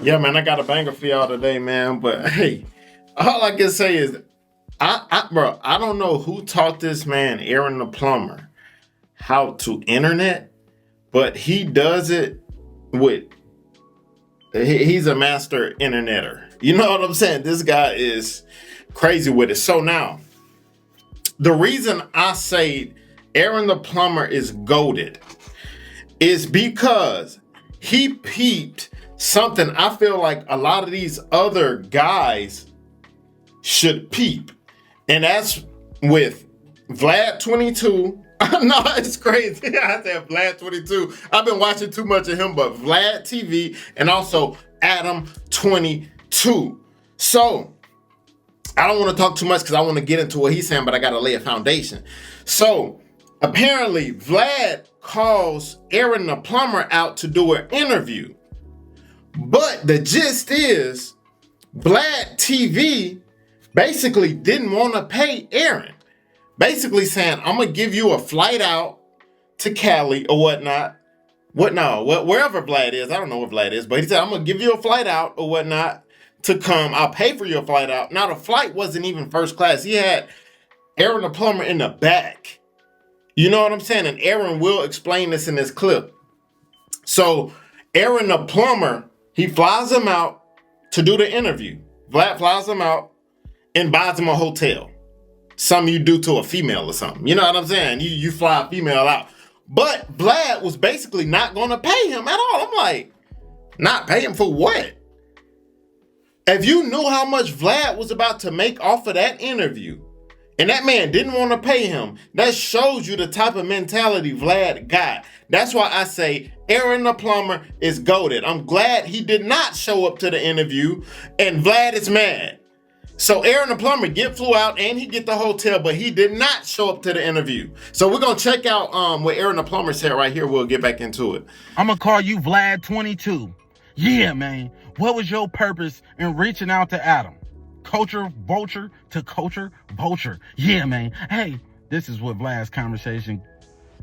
Yeah, man, I got a banger for y'all today, man. But hey, all I can say is, bro, I don't know who taught this man, Aaron the plumber, how to internet, but he does it with. He's a master interneter. You know what I'm saying? This guy is crazy with it. So now, the reason I say Aaron the plumber is goated is because he peeped something I feel like a lot of these other guys should peep. And that's with Vlad 22. No, it's crazy. I said Vlad 22. I've been watching too much of him, but Vlad TV and also Adam 22. So I don't want to talk too much because I want to get into what he's saying, but I got to lay a foundation. So apparently, Vlad calls Aaron the plumber out to do an interview. But the gist is, Vlad TV basically didn't want to pay Aaron. Basically saying, I'm going to give you a flight out to Cali or whatnot. Wherever Vlad is. I don't know where Vlad is. But he said, I'm going to give you a flight out or whatnot to come. I'll pay for your flight out. Now, the flight wasn't even first class. He had Aaron the plumber in the back. You know what I'm saying? And Aaron will explain this in this clip. So Aaron the plumber, he flies him out to do the interview. Vlad flies him out and buys him a hotel. Something you do to a female or something. You know what I'm saying? You fly a female out. But Vlad was basically not going to pay him at all. I'm like, not pay him for what? If you knew how much Vlad was about to make off of that interview, and that man didn't want to pay him, that shows you the type of mentality Vlad got. That's why I say Aaron the plumber is goated. I'm glad he did not show up to the interview, and Vlad is mad. So Aaron the plumber flew out and he get the hotel, but he did not show up to the interview. So we're gonna check out what Aaron the plumber said right here. We'll get back into it. I'm gonna call you Vlad 22. Yeah, man. What was your purpose in reaching out to Adam? Culture vulture to culture vulture. Yeah, man. Hey, this is what Vlad's conversation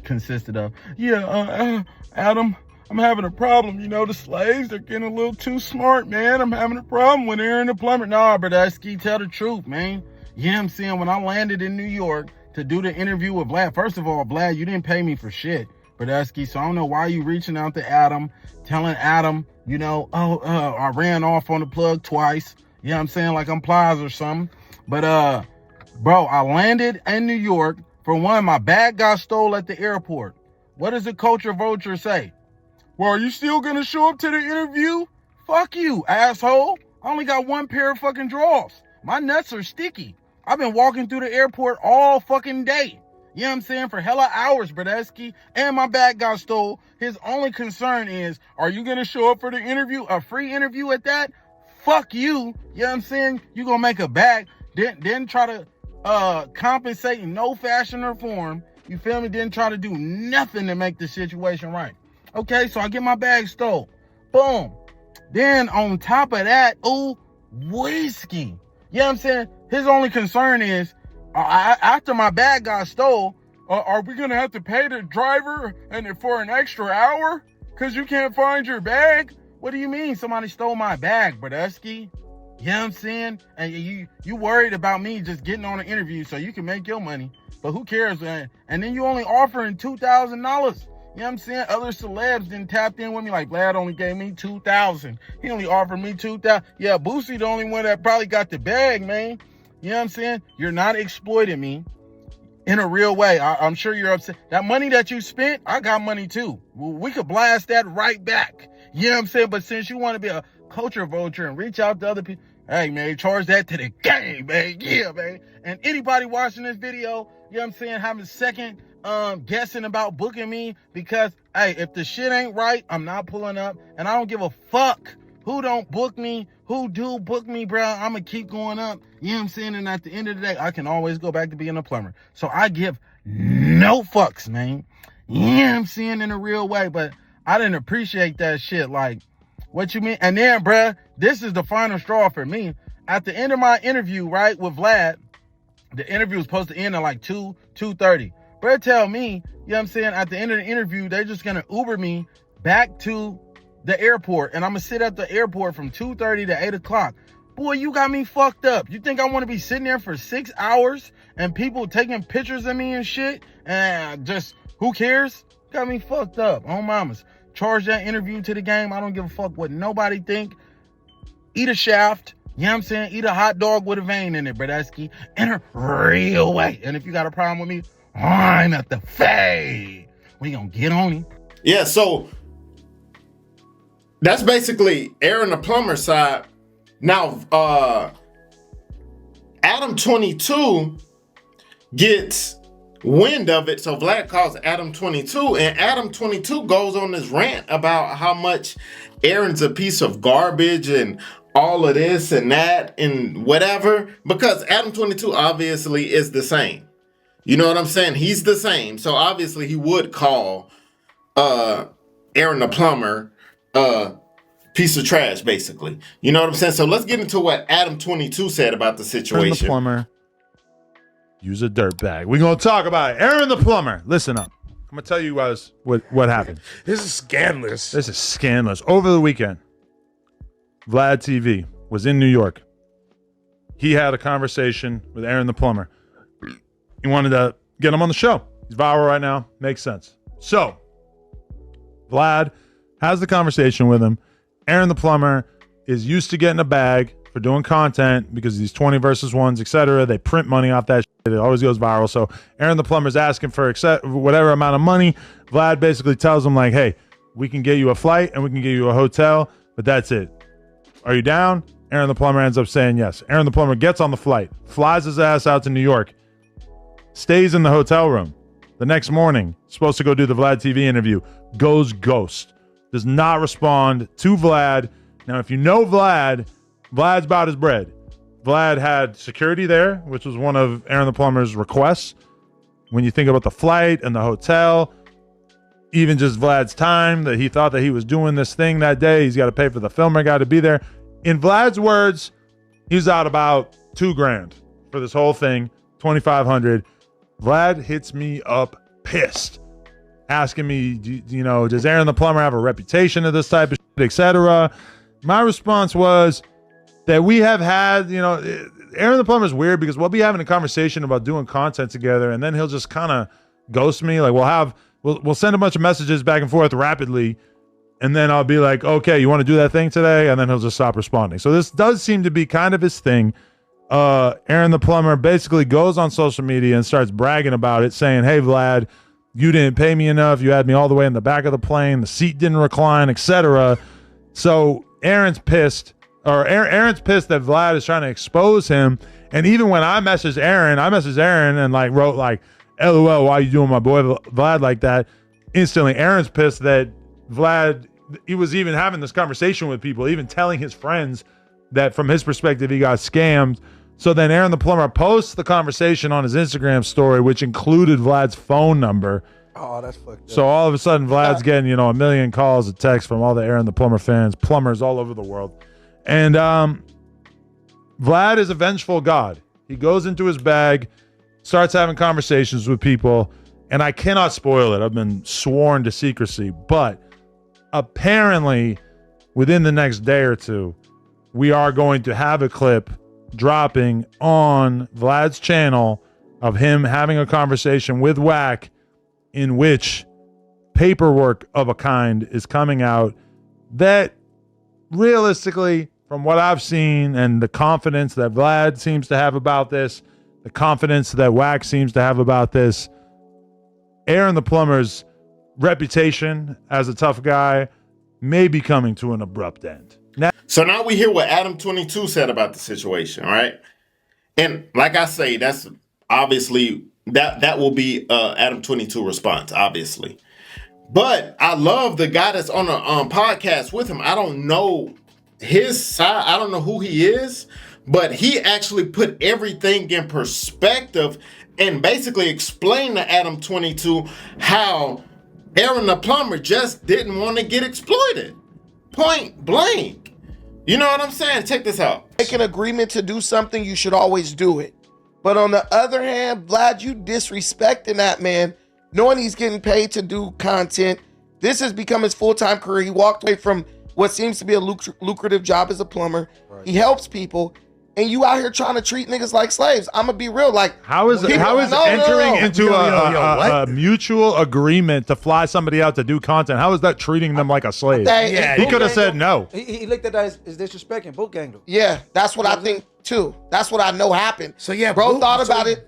consisted of. Yeah, Adam, I'm having a problem. You know, the slaves, they're getting a little too smart, man. I'm having a problem with Aaron the plumber. Nah, Brodusky, tell the truth, man. Yeah, I'm saying when I landed in New York to do the interview with Vlad, first of all, Vlad, you didn't pay me for shit, Brodusky. So I don't know why you reaching out to Adam, telling Adam, you know, I ran off on the plug twice. You know what I'm saying? Like I'm Plies or something. But, bro, I landed in New York. For one, my bag got stole at the airport. What does the culture vulture say? Well, are you still going to show up to the interview? Fuck you, asshole. I only got one pair of fucking drawers. My nuts are sticky. I've been walking through the airport all fucking day. You know what I'm saying? For hella hours, Brodusky. And my bag got stole. His only concern is, are you going to show up for the interview? A free interview at that? Fuck you. You know what I'm saying? You going to make a bag. Didn't try to compensate in no fashion or form. You feel me? Didn't try to do nothing to make the situation right. Okay, so I get my bag stole. Boom. Then on top of that, whiskey. You know what I'm saying? His only concern is, after my bag got stole, are we going to have to pay the driver for an extra hour? Because you can't find your bag? What do you mean somebody stole my bag, Brodusky? You know what I'm saying? And you worried about me just getting on an interview so you can make your money. But who cares, man? And then you only offering $2,000. You know what I'm saying? Other celebs didn't tap in with me. Like, Vlad only gave me $2,000. He only offered me $2,000. Yeah, Boosie the only one that probably got the bag, man. You know what I'm saying? You're not exploiting me in a real way. I'm sure you're upset. That money that you spent, I got money too. We could blast that right back. You know what I'm saying? But since you want to be a culture vulture and reach out to other people, hey, man, charge that to the game, man. Yeah, man. And anybody watching this video, you know what I'm saying, having second guessing about booking me because, hey, if the shit ain't right, I'm not pulling up. And I don't give a fuck who don't book me, who do book me, bro. I'm going to keep going up. You know what I'm saying? And at the end of the day, I can always go back to being a plumber. So I give no fucks, man. You know what I'm saying? In a real way. But I didn't appreciate that shit. Like, what you mean? And then, bruh, this is the final straw for me. At the end of my interview, right, with Vlad, the interview was supposed to end at like 2:30. Bruh, tell me, you know what I'm saying, at the end of the interview, they're just going to Uber me back to the airport, and I'm gonna sit at the airport from 2:30 to 8 o'clock. Boy, you got me fucked up. You think I want to be sitting there for 6 hours and people taking pictures of me and shit? And just, who cares? Got me fucked up. Oh, mamas. Charge that interview to the game. I don't give a fuck what nobody think. Eat a shaft. You know what I'm saying? Eat a hot dog with a vein in it, Bradesky. In a real way. And if you got a problem with me, I'm at the fade. We gonna get on him. Yeah, so that's basically Aaron the Plumber side. Now, Adam 22 gets wind of it, so Vlad calls Adam 22, and Adam 22 goes on this rant about how much Aaron's a piece of garbage and all of this and that and whatever, because Adam 22 obviously is the same. You know what I'm saying? He's the same, so obviously he would call Aaron the Plumber piece of trash, basically. You know what I'm saying? So let's get into what Adam 22 said about the situation. Aaron the Plumber, use a dirt bag. We're going to talk about it. Aaron the Plumber, listen up. I'm going to tell you guys what happened. This is scandalous. This is scandalous. Over the weekend, Vlad TV was in New York. He had a conversation with Aaron the Plumber. He wanted to get him on the show. He's viral right now. Makes sense. So, Vlad has the conversation with him. Aaron the Plumber is used to getting a bag for doing content because these 20 versus ones, etc. They print money off that shit. It always goes viral. So Aaron the Plumber's asking for whatever amount of money. Vlad basically tells him, like, hey, we can get you a flight and we can get you a hotel, but that's it. Are you down? Aaron the Plumber ends up saying yes. Aaron the Plumber gets on the flight, flies his ass out to New York, stays in the hotel room. The next morning, supposed to go do the Vlad TV interview, goes ghost. Does not respond to Vlad. Now, if you know Vlad, Vlad's about his bread. Vlad had security there, which was one of Aaron the Plumber's requests. When you think about the flight and the hotel, even just Vlad's time that he thought that he was doing this thing that day, he's got to pay for the filmer guy to be there. In Vlad's words, he's out about $2,000 for this whole thing, $2,500. Vlad hits me up pissed, asking me, does Aaron the Plumber have a reputation of this type of shit, etc. My response was that we have had, Aaron the Plumber is weird because we'll be having a conversation about doing content together, and then he'll just kind of ghost me. Like we'll send a bunch of messages back and forth rapidly, and then I'll be like, okay, you want to do that thing today? And then he'll just stop responding. So this does seem to be kind of his thing. Aaron the Plumber basically goes on social media and starts bragging about it, saying, hey, Vlad, you didn't pay me enough. You had me all the way in the back of the plane. The seat didn't recline, etc. So Aaron's pissed that Vlad is trying to expose him. And even when I messaged Aaron and wrote LOL, why you doing my boy Vlad like that? Instantly, Aaron's pissed that Vlad, he was even having this conversation with people, even telling his friends that from his perspective, he got scammed. So then Aaron the Plumber posts the conversation on his Instagram story, which included Vlad's phone number. Oh, that's fucked up. So all of a sudden, Vlad's getting, a million calls and texts from all the Aaron the Plumber fans, plumbers all over the world. And Vlad is a vengeful god. He goes into his bag, starts having conversations with people, and I cannot spoil it. I've been sworn to secrecy. But apparently, within the next day or two, we are going to have a clip dropping on Vlad's channel of him having a conversation with Wack in which paperwork of a kind is coming out that realistically, from what I've seen and the confidence that Vlad seems to have about this, the confidence that Wack seems to have about this, Aaron the Plumber's reputation as a tough guy may be coming to an abrupt end. So now we hear what Adam 22 said about the situation, right? And like I say, that's obviously that will be Adam 22 response, obviously. But I love the guy that's on the podcast with him. I don't know his side. I don't know who he is, but he actually put everything in perspective and basically explained to Adam 22 how Aaron the Plumber just didn't want to get exploited. Point blank. You know what I'm saying? Check this out. Make an agreement to do something, you should always do it. But on the other hand, Vlad, you disrespecting that man, knowing he's getting paid to do content, This has become his full-time career. He walked away from what seems to be a lucrative job as a plumber. Right. He helps people. And you out here trying to treat niggas like slaves. I'm gonna be real. Like, how is entering into a mutual agreement to fly somebody out to do content? How is that treating them like a slave? He could have said no. He looked at that as disrespecting boot gang. Yeah, that's what I think too. That's what I know happened. So yeah, bro thought about it.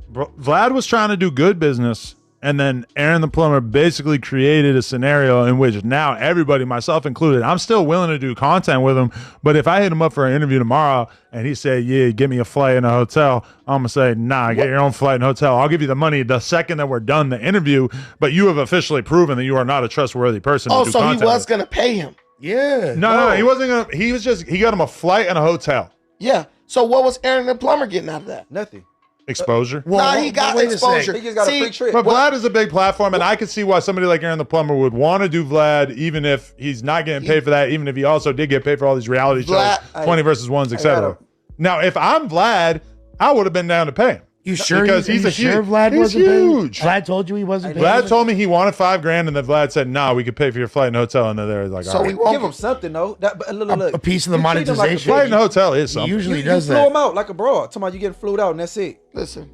Bro, Vlad was trying to do good business. And then Aaron the Plumber basically created a scenario in which now everybody, myself included, I'm still willing to do content with him. But if I hit him up for an interview tomorrow and he said, yeah, give me a flight and a hotel, I'm going to say, nah, get your own flight and hotel. I'll give you the money the second that we're done the interview. But you have officially proven that you are not a trustworthy person to do so content he was going to pay him. Yeah. No, he wasn't going to. He got him a flight and a hotel. Yeah. So what was Aaron the Plumber getting out of that? Nothing. Exposure. He got exposure. He just got a free trip. But Vlad is a big platform, and I can see why somebody like Aaron the Plumber would want to do Vlad, even if he's not getting paid for that, even if he also did get paid for all these reality shows, 20 versus 1s, etc. Now, if I'm Vlad, I would have been down to pay him. You sure? Because he's Vlad wasn't huge. Vlad told you he wasn't paying. Vlad told me he wanted $5,000, and then Vlad said, "Nah, we could pay for your flight and hotel." And then they're like, "So we won't give him something though." A piece of the monetization. Flight and hotel is something. He usually does that. You flew him out like a broad. Talking about you getting flued out, and that's it. Listen.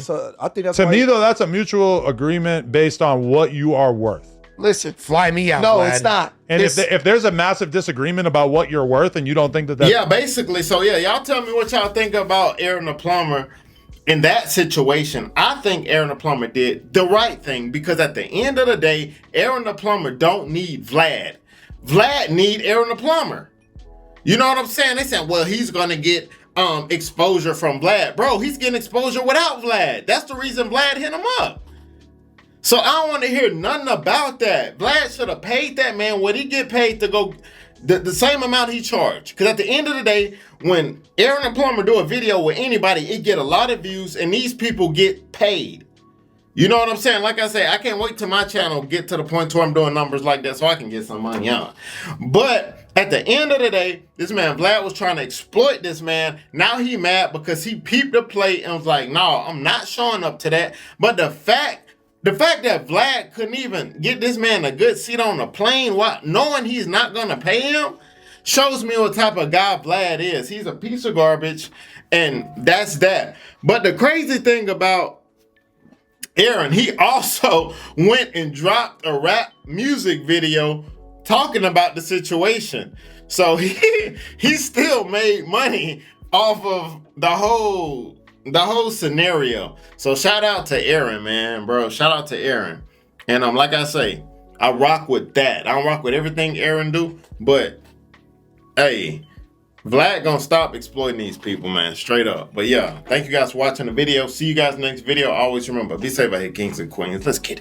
So I think that's to me though. That's a mutual agreement based on what you are worth. Listen, fly me out. No, Vlad. it's not. And if there's a massive disagreement about what you're worth, and you don't think that, yeah, basically. So yeah, y'all tell me what y'all think about Aaron the Plumber in that situation. I think Aaron the Plumber did the right thing because at the end of the day, Aaron the Plumber don't need Vlad. Vlad need Aaron the Plumber. You know what I'm saying? They said, well, he's gonna get exposure from Vlad. Bro, he's getting exposure without Vlad. That's the reason Vlad hit him up. So I don't want to hear nothing about that. Vlad should have paid that man what he get paid to go the same amount he charged. Because at the end of the day, when Aaron the Plumber do a video with anybody, it get a lot of views and these people get paid. You know what I'm saying? Like I say, I can't wait till my channel get to the point where I'm doing numbers like that so I can get some money out. But at the end of the day, this man Vlad was trying to exploit this man. Now he mad because he peeped the plate and was like, no, I'm not showing up to that. But the fact that Vlad couldn't even get this man a good seat on the plane, knowing he's not going to pay him, shows me what type of guy Vlad is. He's a piece of garbage, and that's that. But the crazy thing about Aaron, he also went and dropped a rap music video talking about the situation. So he still made money off of the whole scenario. So shout out to Aaron, man, bro. Shout out to Aaron. And like I say, I rock with that. I don't rock with everything Aaron do, but hey, Vlad gonna stop exploiting these people, man, straight up. But yeah, thank you guys for watching the video. See you guys next video. Always remember, be safe out here, kings and queens. Let's get it.